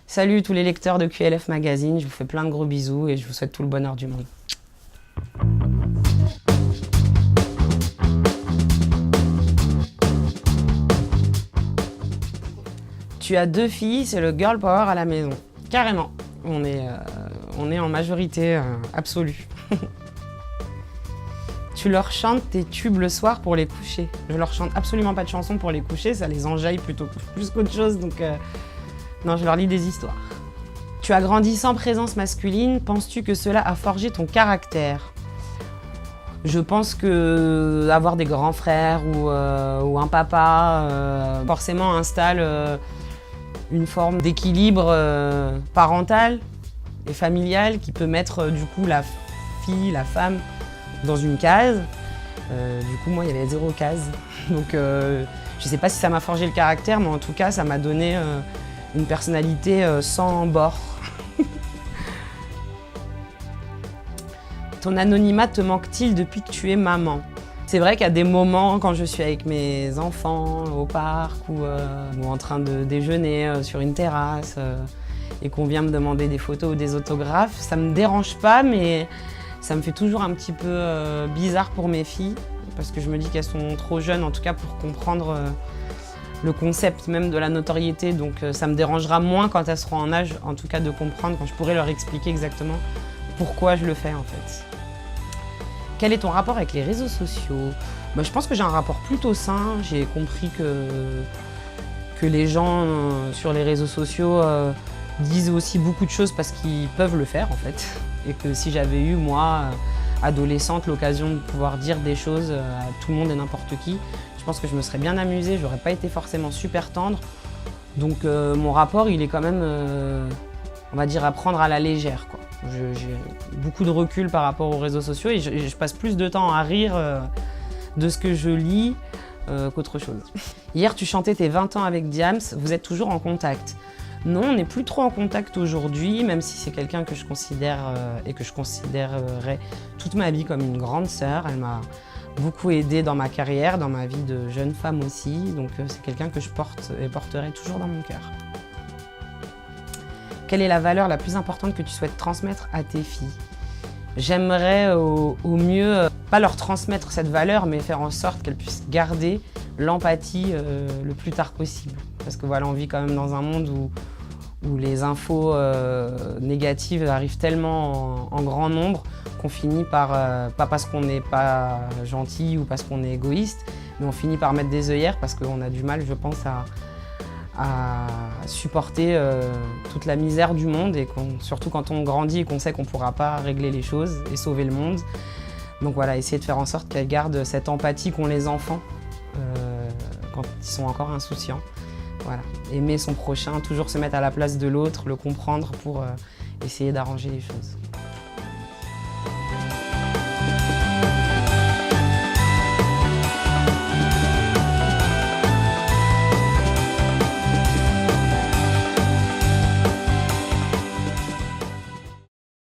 Salut tous les lecteurs de QLF Magazine, je vous fais plein de gros bisous et je vous souhaite tout le bonheur du monde. Tu as 2 filles, c'est le girl power à la maison. Carrément, on est en majorité absolue. Tu leur chantes tes tubes le soir pour les coucher. Je leur chante absolument pas de chansons pour les coucher, ça les enjaille plutôt plus qu'autre chose, donc non, je leur lis des histoires. Tu as grandi sans présence masculine, penses-tu que cela a forgé ton caractère? Je pense que avoir des grands frères ou un papa forcément installe une forme d'équilibre parental et familial qui peut mettre du coup la fille, la femme dans une case. Du coup, moi, il y avait 0 case. Donc, je sais pas si ça m'a forgé le caractère, mais en tout cas, ça m'a donné une personnalité sans bord. Ton anonymat te manque-t-il depuis que tu es maman? C'est vrai qu'il y a des moments quand je suis avec mes enfants au parc ou en train de déjeuner sur une terrasse et qu'on vient me demander des photos ou des autographes, ça me dérange pas, mais ça me fait toujours un petit peu bizarre pour mes filles parce que je me dis qu'elles sont trop jeunes en tout cas pour comprendre le concept même de la notoriété, donc ça me dérangera moins quand elles seront en âge en tout cas de comprendre, quand je pourrai leur expliquer exactement pourquoi je le fais en fait. Quel est ton rapport avec les réseaux sociaux? Je pense que j'ai un rapport plutôt sain. J'ai compris que les gens sur les réseaux sociaux disent aussi beaucoup de choses parce qu'ils peuvent le faire en fait. Et que si j'avais eu, moi, adolescente, l'occasion de pouvoir dire des choses à tout le monde et n'importe qui, je pense que je me serais bien amusée, j'aurais pas été forcément super tendre. Donc mon rapport, il est quand même, on va dire, à prendre à la légère, quoi. J'ai beaucoup de recul par rapport aux réseaux sociaux et je passe plus de temps à rire de ce que je lis qu'autre chose. Hier, tu chantais tes 20 ans avec Diams, vous êtes toujours en contact? Non, on n'est plus trop en contact aujourd'hui, même si c'est quelqu'un que je considère et que je considérerai toute ma vie comme une grande sœur. Elle m'a beaucoup aidée dans ma carrière, dans ma vie de jeune femme aussi, donc c'est quelqu'un que je porte et porterai toujours dans mon cœur. Quelle est la valeur la plus importante que tu souhaites transmettre à tes filles? J'aimerais au mieux, pas leur transmettre cette valeur, mais faire en sorte qu'elles puissent garder l'empathie le plus tard possible. Parce que voilà, on vit quand même dans un monde où les infos négatives arrivent tellement en grand nombre qu'on finit par, pas parce qu'on n'est pas gentil ou parce qu'on est égoïste, mais on finit par mettre des œillères parce qu'on a du mal, je pense, à supporter toute la misère du monde et surtout quand on grandit et qu'on sait qu'on ne pourra pas régler les choses et sauver le monde. Donc voilà, essayer de faire en sorte qu'elles gardent cette empathie qu'ont les enfants quand ils sont encore insouciants. Voilà. Aimer son prochain, toujours se mettre à la place de l'autre, le comprendre pour essayer d'arranger les choses.